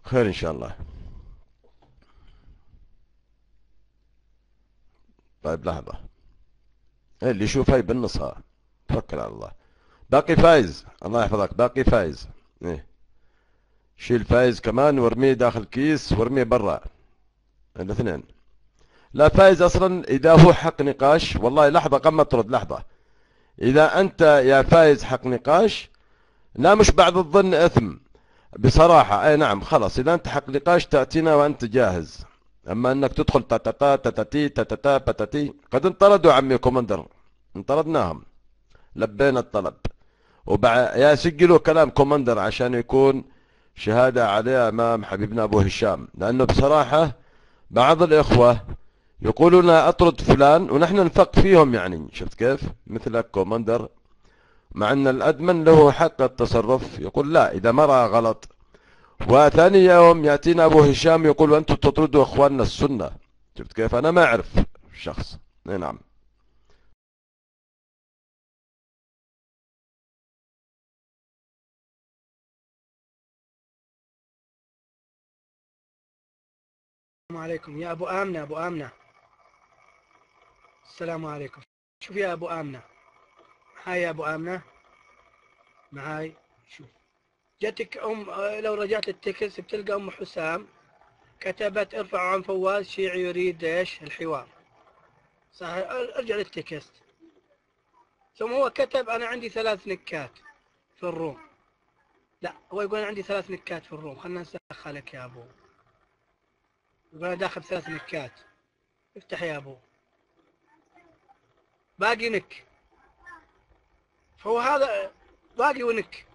خير ان شاء الله. طيب لحظة، اللي يشوف هاي بالنصها، توكل على الله. باقي فايز، الله يحفظك، باقي فايز. ايه، شيل فايز كمان وارميه داخل كيس وارميه برا، الاثنين. لا، فايز اصلا اذا هو حق نقاش، والله لحظة قبل ما ترد، لحظة. اذا انت يا فايز حق نقاش، لا مش بعد الظن اثم، بصراحة. اي نعم، خلاص اذا انت حق نقاش تأتينا وانت جاهز. اما انك تدخل تاتاتا تاتاتي تاتاتا باتاتي، قد انطردوا عمي كومندر، انطردناهم، لبينا الطلب. يا سجلوا كلام كومندر عشان يكون شهادة عليه امام حبيبنا ابو هشام، لانه بصراحة بعض الاخوة يقولون اطرد فلان ونحن نثق فيهم، يعني شفت كيف، مثلك كومندر، مع ان الادمن له حق التصرف، يقول لا اذا ما رأى غلط. وثاني يوم ياتينا ابو هشام يقول وانتم تطردوا اخواننا السنه. شفت كيف، انا ما اعرف الشخص. اي نعم. السلام عليكم يا أبو آمنة. أبو آمنة، السلام عليكم. شوف يا أبو آمنة، هاي يا أبو آمنة معاي. شوف، جاتك لو رجعت التكست بتلقى أم حسام كتبت ارفعوا عن فواز شيعي يريد ايش الحوار. صحيح، ارجع للتكست. ثم هو كتب أنا عندي 3 نكات في الروم. لا، هو يقول أنا عندي 3 نكات في الروم. خلنا نسخ لك يا أبو. يقول أنا داخل 3 نكات. افتح يا أبو، باقي نك. فهو هذا باقي ونك.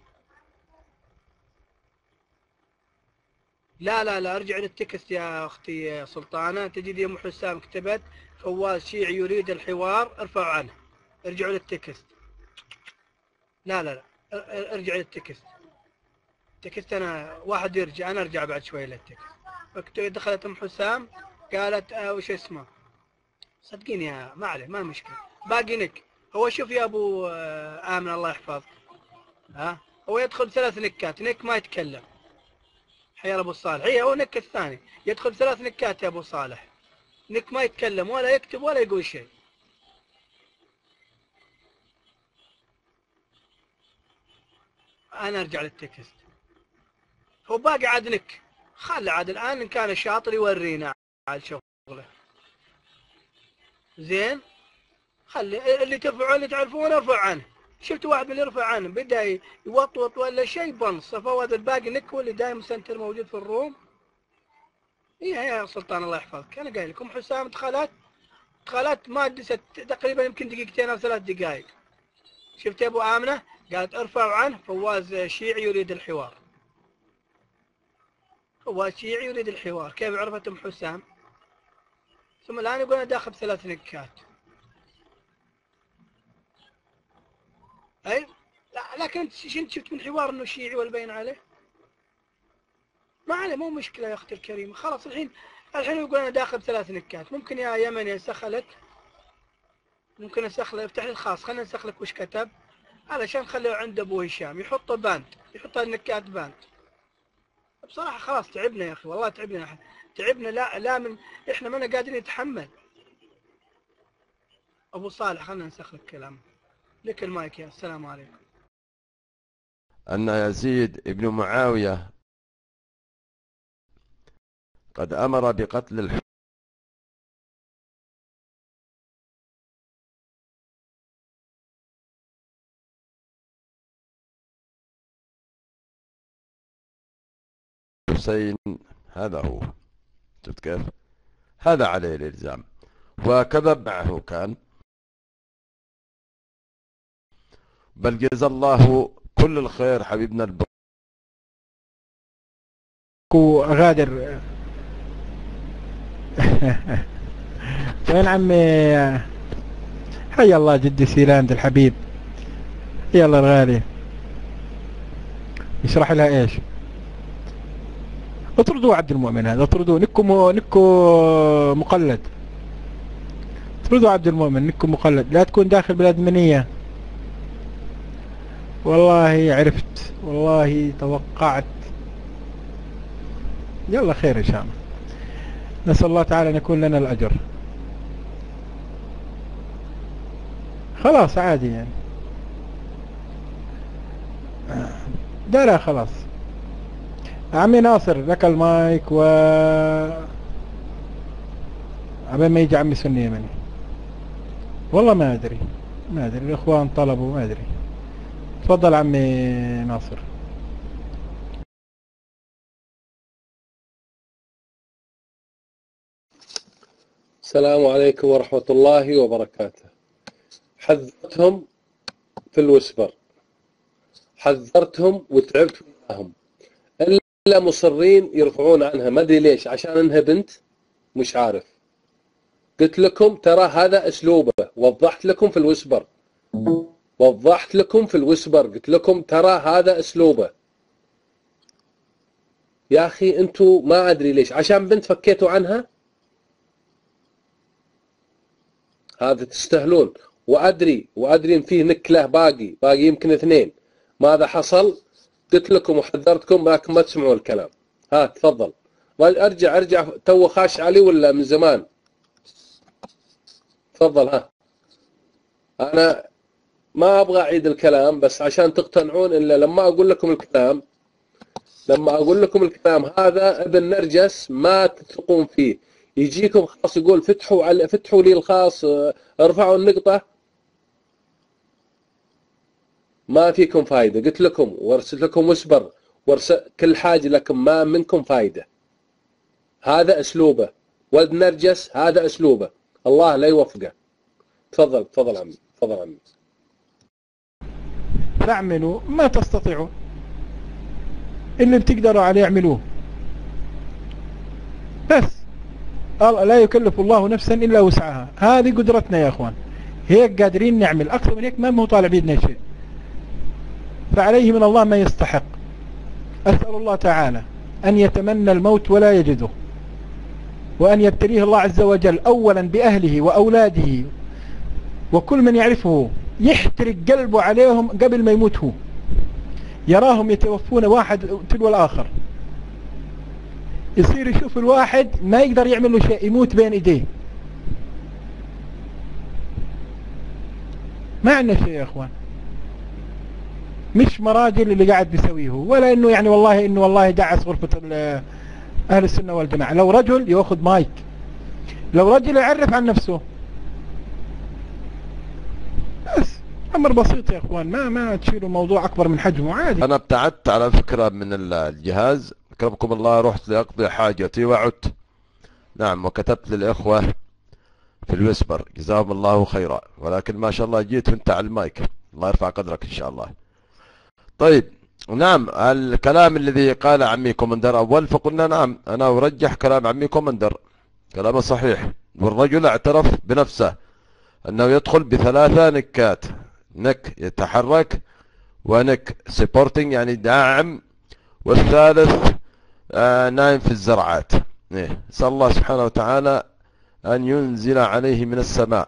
لا لا لا، ارجع للتكست يا اختي سلطانه، تجد يا ام حسام كتبت فواز شيعي يريد الحوار ارفعوا عنه. ارجعوا للتكست. لا لا لا، ارجع للتكست. التكست انا واحد يرجع، انا ارجع بعد شوي للتكست. دخلت ام حسام قالت وش اسمه، صدقيني يا ما عليه، ما مشكله. باقي نك. هو شوف يا ابو امن الله يحفظك، ها، هو يدخل 3 نكات، نك ما يتكلم. حيا ابو صالح، هي هو نك الثاني يدخل 3 نكات يا ابو صالح. نك ما يتكلم ولا يكتب ولا يقول شيء. انا ارجع للتكست. هو باقي عاد نك. خلي عاد الان ان كان شاطر يورينا على شغله. زين، خلي اللي ترفعوا اللي تعرفونه ارفع عنه. شفت واحد من اللي يرفع عنه بدا يوطوط ولا شيء بنص. فهذا الباقي نك هو اللي دايم سنتر موجود في الروم. ايه يا سلطان الله يحفظك، انا قايل لكم حسام دخلت ما دست تقريبا يمكن دقيقتين او 3 دقائق. شفت يا ابو امنه قالت ارفعوا عنه فواز شيعي يريد الحوار. هو شيعي يريد الحوار، كيف عرفت ام حسام؟ ثم الان يقول انا داخل 3 نكات. اي لا، لكن انت شفت من حوار انه شيعي والبين عليه. ما عليه، مو مشكله يا اختي الكريمه. خلاص الحين يقول انا داخل 3 نكات. ممكن يا يمن ينسخ لك، ممكن انسخ لك، افتح لي الخاص خلينا ننسخ لك وش كتب، علشان خليه عند ابو هشام يحط باند، يحط النكات باند. بصراحه خلاص تعبنا يا اخي، والله تعبنا. تعبنا، لا من احنا ما قادرين نتحمل. ابو صالح خلينا ننسخ لك كلامه. لك المايك يا السلام عليكم. ان يزيد ابن معاوية قد امر بقتل الحسين. هذا هو، شفت كيف، هذا عليه الالزام، وكذب معه كان. بل جزا الله كل الخير حبيبنا وغادر. وين عمي؟ حي الله جدي سيلاند الحبيب. يلا الغالي يشرح لها ايش. اطردوا عبد المؤمن هذا، اطردوه. نكو مقلد. اطردوا عبد المؤمن، نكو مقلد. لا تكون داخل بالادمنية. والله عرفت، والله توقعت. يلا خير إن شاء الله. نسأل الله تعالى أن يكون لنا الأجر. خلاص عادي يعني. لا خلاص. عمي ناصر لك المايك و عبين ما يجي عمي سني يمني. والله ما أدري الإخوان طلبوا ما أدري. تفضل عمي ناصر. السلام عليكم ورحمة الله وبركاته. حذرتهم في الوسبر، حذرتهم وتعبت معهم، إلا مصرين يرفعون عنها، ما أدري ليش، عشان إنها بنت مش عارف. قلت لكم ترى هذا أسلوبه، وضحت لكم في الوسبر، قلت لكم ترى هذا أسلوبه. يا أخي أنتوا ما أدري ليش، عشان بنت فكيتوا عنها؟ هذا تستهلون. وأدري إن فيه نكلة باقي يمكن 2. ماذا حصل؟ قلت لكم وحذرتكم لكن ما تسمعوا الكلام. ها تفضل. ارجع تو خاش علي ولا من زمان؟ تفضل. ها أنا ما أبغى أعيد الكلام، بس عشان تقتنعون إلا لما أقول لكم الكلام. هذا ابن نرجس ما تثقون فيه، يجيكم خاص يقول فتحوا لي الخاص، ارفعوا النقطة، ما فيكم فايدة. قلت لكم وارسل لكم وسبر، كل حاجة، لكن ما منكم فايدة. هذا أسلوبه، ولد نرجس هذا أسلوبه، الله لا يوفقه. تفضل عمي. فاعملوا ما تستطيعون، اللي بتقدروا عليه اعملوه، بس لا يكلف الله نفسا إلا وسعها. هذه قدرتنا يا أخوان، هيك قادرين نعمل، أكثر من هيك ما هو طالع بيدنا شيء، فعليه من الله ما يستحق. أسأل الله تعالى أن يتمنى الموت ولا يجده، وأن يبتليه الله عز وجل أولا بأهله وأولاده وكل من يعرفه، يحترق قلبه عليهم قبل ما يموت هو، يراهم يتوفون واحد تلو الآخر، يصير يشوف الواحد ما يقدر يعمل له شيء، يموت بين ايديه. ما عندنا شيء يا اخوان، مش مراجل اللي قاعد بيسويه، ولا انه يعني والله دعس غرفة اهل السنة والجماعة. لو رجل ياخذ مايك، لو رجل يعرف عن نفسه، بس امر بسيط يا اخوان، ما تشيلوا الموضوع اكبر من حجمه، عادي. انا ابتعدت على فكرة من الجهاز، اكرمكم الله، رحت لاقضي حاجتي وعدت. نعم، وكتبت للاخوة في الوسبر جزاهم الله خيرا، ولكن ما شاء الله جيت وانت على المايك، الله يرفع قدرك ان شاء الله. طيب، نعم، الكلام الذي قال عمي كومندر اول، فقلنا نعم، انا ارجح كلام عمي كومندر، كلامه صحيح، والرجل اعترف بنفسه انه يدخل ب3 نكات، نك يتحرك، ونك سبورتنج يعني داعم، والثالث نايم في الزرعات. نسأل الله سبحانه وتعالى أن ينزل عليه من السماء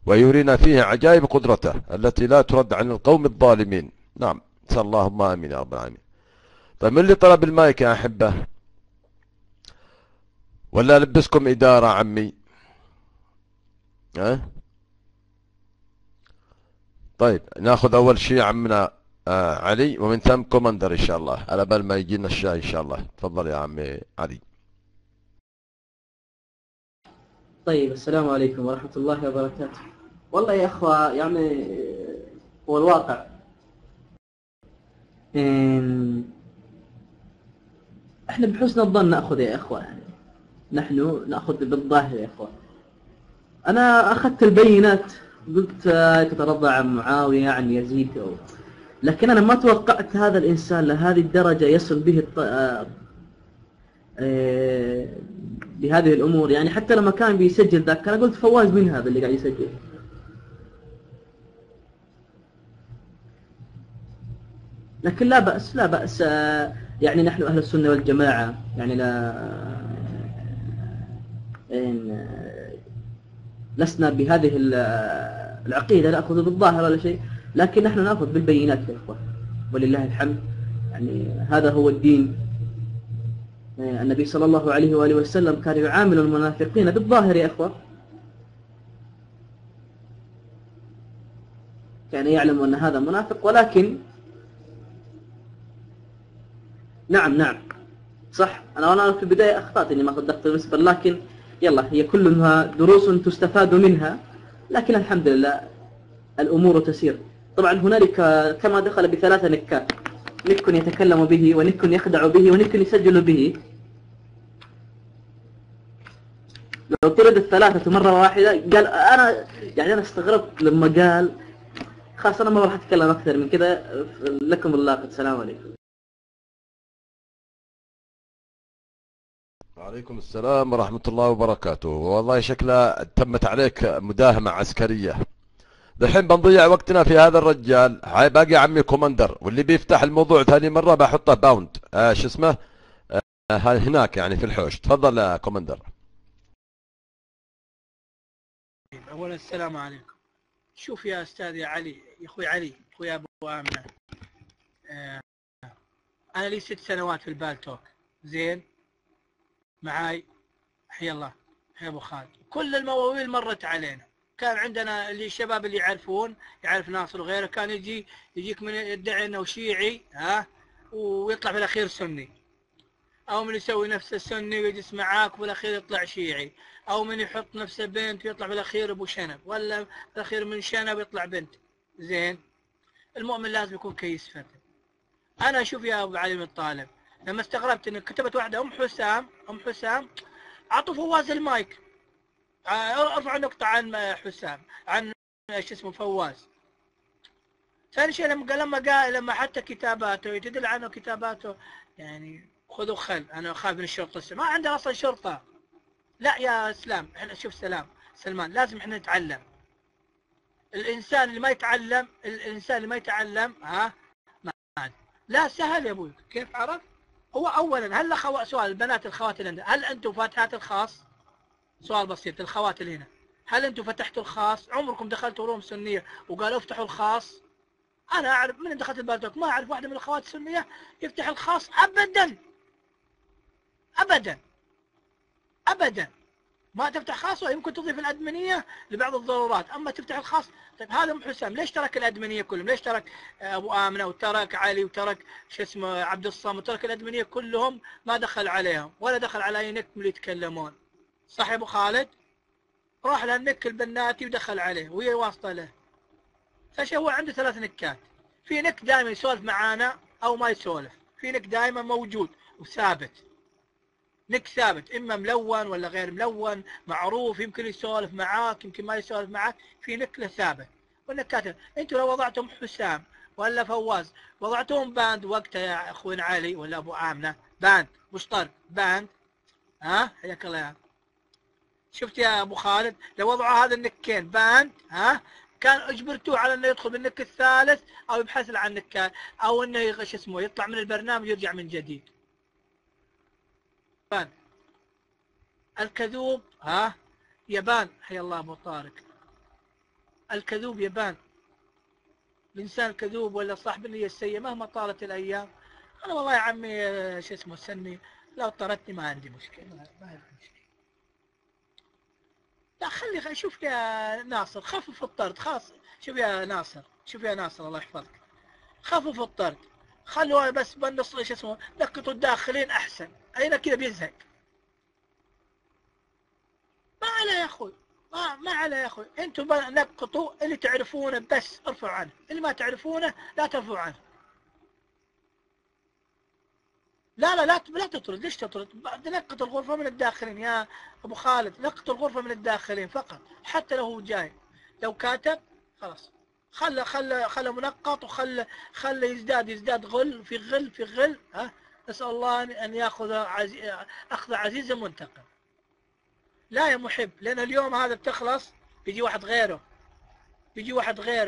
ويرينا فيه عجائب قدرته التي لا ترد عن القوم الظالمين. نعم، نسأل اللهم آمين يا رب العالمين. طيب، من اللي طلب المايك يا أحبة؟ ولا ألبسكم إدارة عمي؟ طيب، ناخذ أول شيء عمنا علي، ومن ثم كوماندر إن شاء الله، على بال ما يجينا الشاي إن شاء الله. تفضل يا عمي علي. طيب، السلام عليكم ورحمة الله وبركاته. والله يا أخوة يعني هو الواقع احنا بحسن الظن نأخذ يا أخوة، يعني نحن نأخذ بالظاهر يا أخوة. أنا أخذت البينات، قلت تترضع معاوية عن يزيد، لكن أنا ما توقعت هذا الإنسان لهذه الدرجة يصل به بهذه الأمور. يعني حتى لما كان بيسجل ذاك أنا قلت فواز من هذا اللي قاعد يسجل. لكن لا بأس يعني نحن أهل السنة والجماعة، يعني لسنا بهذه العقيدة نأخذ بالظاهر ولا شيء، لكن نحن نأخذ بالبينات يا إخوة، ولله الحمد. يعني هذا هو الدين، النبي صلى الله عليه وآله وسلم كان يعامل المنافقين بالظاهر يا إخوة، كان يعلم أن هذا منافق، ولكن نعم صح، أنا في البداية أخطأت إني ما صدقت المسبر، لكن يلا هي كلها دروس تستفاد منها، لكن الحمد لله الأمور تسير. طبعا هنالك كما دخل ب3 نكات، نك يتكلم به، ونك يخدع به، ونك يسجل به. لو طرد ال3 مرة واحدة قال أنا استغربت لما قال خلاص أنا ما راح أتكلم أكثر من كذا، لكم الله، السلام عليكم. وعليكم السلام ورحمة الله وبركاته. والله شكلها تمت عليك مداهمة عسكرية. دحين بنضيع وقتنا في هذا الرجال. هاي باقي عمي كوماندر، واللي بيفتح الموضوع ثاني مرة بحطه باوند شو اسمه هناك يعني في الحوش. تفضل يا كوماندر. أولا السلام عليكم. شوف يا أستاذ يا علي، يا أخوي علي، أخوي أبو آمنة، أنا لي 6 سنوات في البالتوك، زين معاي، حي الله حي أبو خالد. كل المواويل مرت علينا، كان عندنا اللي الشباب اللي يعرفون، يعرف ناصر وغيره، كان يجيك من يدعي انه شيعي ويطلع في الاخير سني، او من يسوي نفسه سني ويجلس معاك وفي الاخير يطلع شيعي، او من يحط نفسه بنت ويطلع في الاخير ابو شنب، ولا في الاخير من شنب يطلع بنت. زين، المؤمن لازم يكون كيس فتن. انا اشوف يا ابو علي بن طالب، لما استغربت ان كتبت واحده ام حسام عطوا فواز المايك، ارفع نقطة عن حسام، عن شو اسمه فواز. ثاني شيء لما حتى كتاباته يتدل عنه كتاباته، يعني خذوا خل. انا اخاف من الشرطة، ما عندنا اصلا شرطة. لا يا اسلام، احنا شوف سلمان لازم احنا نتعلم. الانسان اللي ما يتعلم ما لا سهل يا ابوي. كيف عرف؟ هو اولا هل سؤال البنات الخوات اللي هل انتم فاتحات الخاص؟ سؤال بسيط، الخوات اللي هنا، هل انتم فتحتوا الخاص؟ عمركم دخلتوا روم سنيه وقالوا افتحوا الخاص؟ انا اعرف من دخلت البالتوك ما اعرف واحده من الاخوات السنيه يفتح الخاص ابدا ابدا ابدا. ما تفتح خاص، ويمكن تضيف الادمنيه لبعض الضرورات، اما تفتح الخاص. طيب هذا ام حسام ليش ترك الادمنيه كلهم؟ ليش ترك ابو امنه وترك علي وترك شو اسمه عبد الصمد وترك الادمنيه كلهم؟ ما دخل عليهم ولا دخل على اي نك اللي يتكلمون. صح يا ابو خالد؟ راح للنك البناتي ودخل عليه وهي واسطه له. فشي هو عنده 3 نكات. في نك دائما يسولف معانا او ما يسولف، في نك دائما موجود وثابت، نك ثابت، اما ملون ولا غير ملون، معروف، يمكن يسولف معاك يمكن ما يسولف معاك، في نك له ثابت. والنكات انتوا لو وضعتم حسام ولا فواز وضعتهم باند وقتها يا اخوين علي ولا ابو امنه، باند مش طرد، باند، حياك الله يا شفت يا ابو خالد، لو وضعوا هذا النكين باند كان اجبرتوه على انه يدخل بالنك الثالث او يبحث عن نكات، او انه شو اسمه يطلع من البرنامج ويرجع من جديد. باند الكذوب يبان. حي الله ابو طارق، الكذوب يبان. الانسان الكذوب ولا صاحب النية السيئة مهما طالت الايام. انا والله يا عمي شو اسمه سني، لو طردتني ما عندي مشكلة، ما عندي مشكلة. لا خلي شوف يا ناصر، خفف الطرد خلاص. شوف يا ناصر الله يحفظك، خفف الطرد، خلوا بس بالنص شو اسمه نقطوا الداخلين احسن. اين كذا بيزهق. ما عليه يا اخوي، ما عليه يا اخوي. انتم نقطوا اللي تعرفونه بس ارفعوا عنه، اللي ما تعرفونه لا ترفعوا عنه. لا تطرد. ليش تطرد؟ نقط الغرفة من الداخلين يا ابو خالد، نقط الغرفة من الداخلين فقط، حتى لو هو جاي لو كاتب خلاص خله منقط، وخله يزداد غل في غل. نسأل الله ان ياخذ اخذ عزيز منتقم. لا يا محب، لان اليوم هذا بتخلص بيجي واحد غيره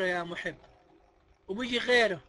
يا محب، وبيجي غيره